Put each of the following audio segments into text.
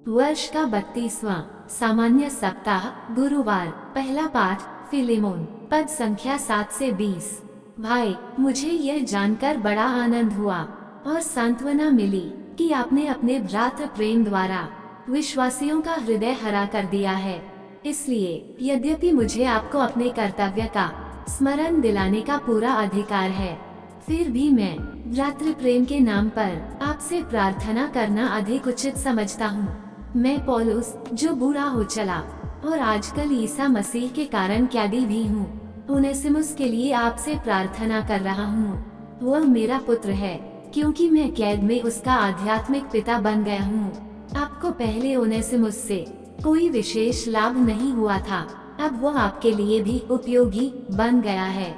वर्ष का 32वां सामान्य सप्ताह, गुरुवार। पहला पाठ फिलेमोन, पद संख्या 7 से 20। भाई, मुझे यह जानकर बड़ा आनंद हुआ और सांत्वना मिली कि आपने अपने भ्रातृ प्रेम द्वारा विश्वासियों का हृदय हरा कर दिया है। इसलिए यद्यपि मुझे आपको अपने कर्तव्य का स्मरण दिलाने का पूरा अधिकार है, फिर भी मैं भ्रातृ प्रेम के नाम पर आपसे प्रार्थना करना अधिक उचित समझता हूँ। मैं पौलुस, जो बूढ़ा हो चला और आजकल ईसा मसीह के कारण कैदी भी हूँ, उनेसिमुस के लिए आपसे प्रार्थना कर रहा हूँ। वह मेरा पुत्र है, क्योंकि मैं कैद में उसका आध्यात्मिक पिता बन गया हूँ। आपको पहले उनेसिमुस से कोई विशेष लाभ नहीं हुआ था, अब वह आपके लिए भी उपयोगी बन गया है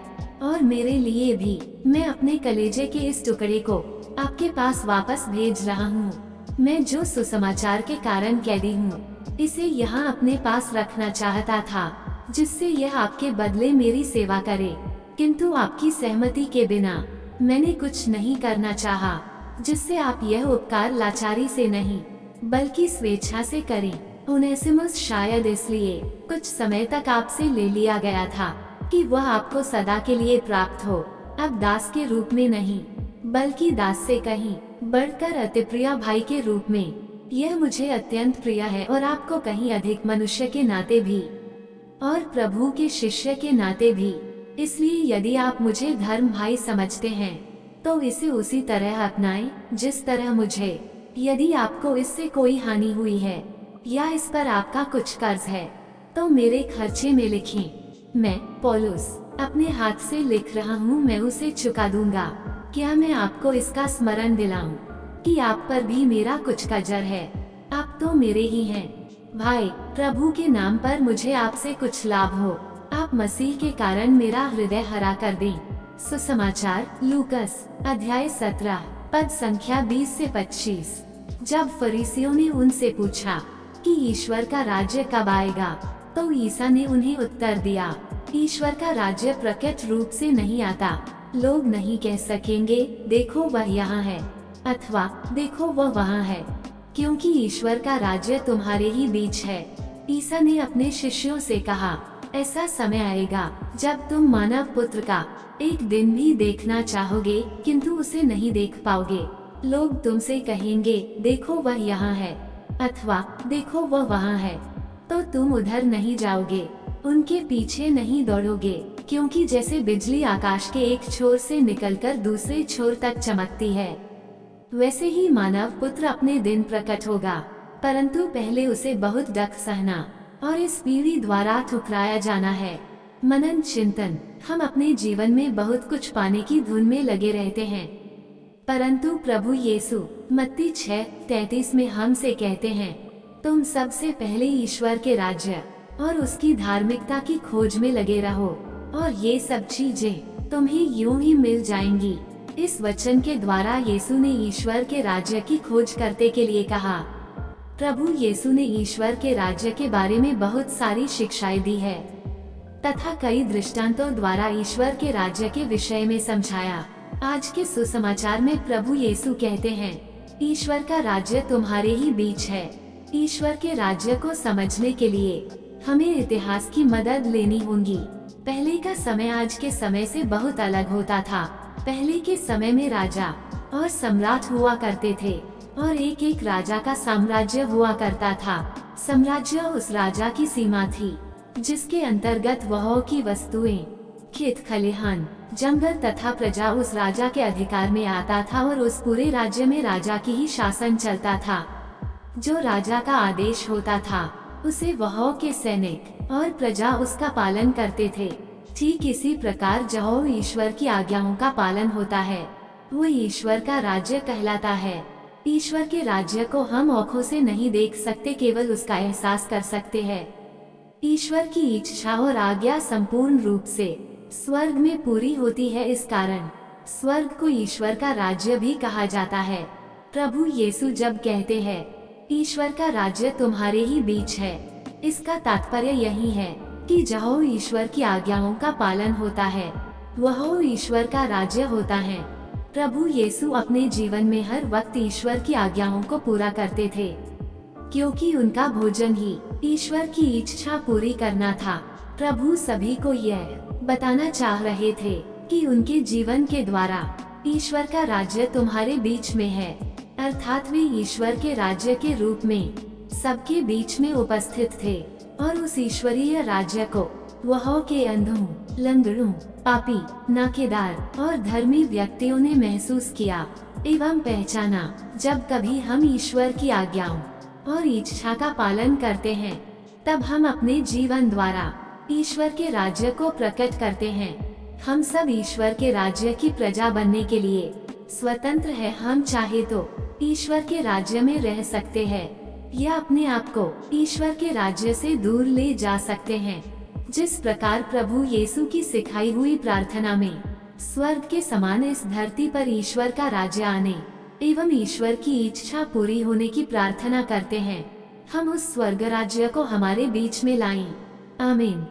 और मेरे लिए भी। मैं अपने कलेजे के इस टुकड़े को आपके पास वापस भेज रहा हूँ। मैं जो सुसमाचार के कारण कैदी हूँ, इसे यहाँ अपने पास रखना चाहता था, जिससे यह आपके बदले मेरी सेवा करे, किंतु आपकी सहमति के बिना मैंने कुछ नहीं करना चाहा, जिससे आप यह उपकार लाचारी से नहीं बल्कि स्वेच्छा से करें। उनेसिमुस शायद इसलिए कुछ समय तक आपसे ले लिया गया था कि वह आपको सदा के लिए प्राप्त हो, अब दास के रूप में नहीं बल्कि दास से कहीं बढ़कर अति प्रिय भाई के रूप में। यह मुझे अत्यंत प्रिय है और आपको कहीं अधिक मनुष्य के नाते भी और प्रभु के शिष्य के नाते भी। इसलिए यदि आप मुझे धर्म भाई समझते हैं, तो इसे उसी तरह अपनाएं जिस तरह मुझे। यदि आपको इससे कोई हानि हुई है या इस पर आपका कुछ कर्ज है, तो मेरे खर्चे में लिखें। मैं पौलुस अपने हाथ से लिख रहा हूँ, मैं उसे चुका दूंगा। क्या मैं आपको इसका स्मरण दिलाऊं कि आप पर भी मेरा कुछ कर्ज है? आप तो मेरे ही हैं। भाई, प्रभु के नाम पर मुझे आपसे कुछ लाभ हो, आप मसीह के कारण मेरा हृदय हरा कर दें। सुसमाचार, लूकस अध्याय 17 पद संख्या 20 से 25। जब फरीसियों ने उनसे पूछा कि ईश्वर का राज्य कब आएगा, तो ईसा ने उन्हें उत्तर दिया, ईश्वर का राज्य प्रकट रूप से नहीं आता। लोग नहीं कह सकेंगे, देखो वह यहाँ है, अथवा देखो वह वहाँ है, क्योंकि ईश्वर का राज्य तुम्हारे ही बीच है। ईसा ने अपने शिष्यों से कहा, ऐसा समय आएगा जब तुम मानव पुत्र का एक दिन भी देखना चाहोगे, किंतु उसे नहीं देख पाओगे। लोग तुमसे कहेंगे, देखो वह यहाँ है, अथवा देखो वह वहाँ है, तो तुम उधर नहीं जाओगे, उनके पीछे नहीं दौड़ोगे, क्योंकि जैसे बिजली आकाश के एक छोर से निकलकर दूसरे छोर तक चमकती है, वैसे ही मानव पुत्र अपने दिन प्रकट होगा। परंतु पहले उसे बहुत दुख सहना और इस पीढ़ी द्वारा ठुकराया जाना है। मनन चिंतन, हम अपने जीवन में बहुत कुछ पाने की धुन में लगे रहते हैं, परंतु प्रभु यीशु मत्ती 6:33 में हमसे कहते हैं, तुम सबसे पहले ईश्वर के राज्य और उसकी धार्मिकता की खोज में लगे रहो, और ये सब चीजें तुम्हें यूं ही मिल जाएंगी। इस वचन के द्वारा यीशु ने ईश्वर के राज्य की खोज करने के लिए कहा। प्रभु यीशु ने ईश्वर के राज्य के बारे में बहुत सारी शिक्षाएं दी है तथा कई दृष्टांतों द्वारा ईश्वर के राज्य के विषय में समझाया। आज के सुसमाचार में प्रभु यीशु कहते हैं, ईश्वर का राज्य तुम्हारे ही बीच है। ईश्वर के राज्य को समझने के लिए हमें इतिहास की मदद लेनी होगी। पहले का समय आज के समय से बहुत अलग होता था। पहले के समय में राजा और सम्राट हुआ करते थे और एक एक राजा का साम्राज्य हुआ करता था। साम्राज्य उस राजा की सीमा थी जिसके अंतर्गत वह की वस्तुएं, खेत खलिहान, जंगल तथा प्रजा उस राजा के अधिकार में आता था और उस पूरे राज्य में राजा की ही शासन चलता था। जो राजा का आदेश होता था उसे वह के सैनिक और प्रजा उसका पालन करते थे। ठीक इसी प्रकार जो ईश्वर की आज्ञाओं का पालन होता है, वो ईश्वर का राज्य कहलाता है। ईश्वर के राज्य को हम आँखों से नहीं देख सकते, केवल उसका एहसास कर सकते हैं। ईश्वर की इच्छा और आज्ञा संपूर्ण रूप से स्वर्ग में पूरी होती है, इस कारण स्वर्ग को ईश्वर का राज्य भी कहा जाता है। प्रभु यीशु जब कहते हैं, ईश्वर का राज्य तुम्हारे ही बीच है, इसका तात्पर्य यही है कि जहाँ ईश्वर की आज्ञाओं का पालन होता है, वह ईश्वर का राज्य होता है। प्रभु यीशु अपने जीवन में हर वक्त ईश्वर की आज्ञाओं को पूरा करते थे। क्योंकि उनका भोजन ही ईश्वर की इच्छा पूरी करना था। प्रभु सभी को यह बताना चाह रहे थे कि उनके जीवन के द्वारा ईश्वर का राज्य तुम्हारे बीच में है, अर्थात वे ईश्वर के राज्य के रूप में सबके बीच में उपस्थित थे और उस ईश्वरीय राज्य को वह के अंधों, लंगड़ों, पापी, नाकेदार और धर्मी व्यक्तियों ने महसूस किया एवं पहचाना। जब कभी हम ईश्वर की आज्ञाओं और इच्छा का पालन करते हैं, तब हम अपने जीवन द्वारा ईश्वर के राज्य को प्रकट करते हैं। हम सब ईश्वर के राज्य की प्रजा बनने के लिए स्वतंत्र है। हम चाहे तो ईश्वर के राज्य में रह सकते हैं या अपने आप को ईश्वर के राज्य से दूर ले जा सकते हैं। जिस प्रकार प्रभु यीशु की सिखाई हुई प्रार्थना में स्वर्ग के समान इस धरती पर ईश्वर का राज्य आने एवं ईश्वर की इच्छा पूरी होने की प्रार्थना करते हैं, हम उस स्वर्ग राज्य को हमारे बीच में लाएं। आमीन।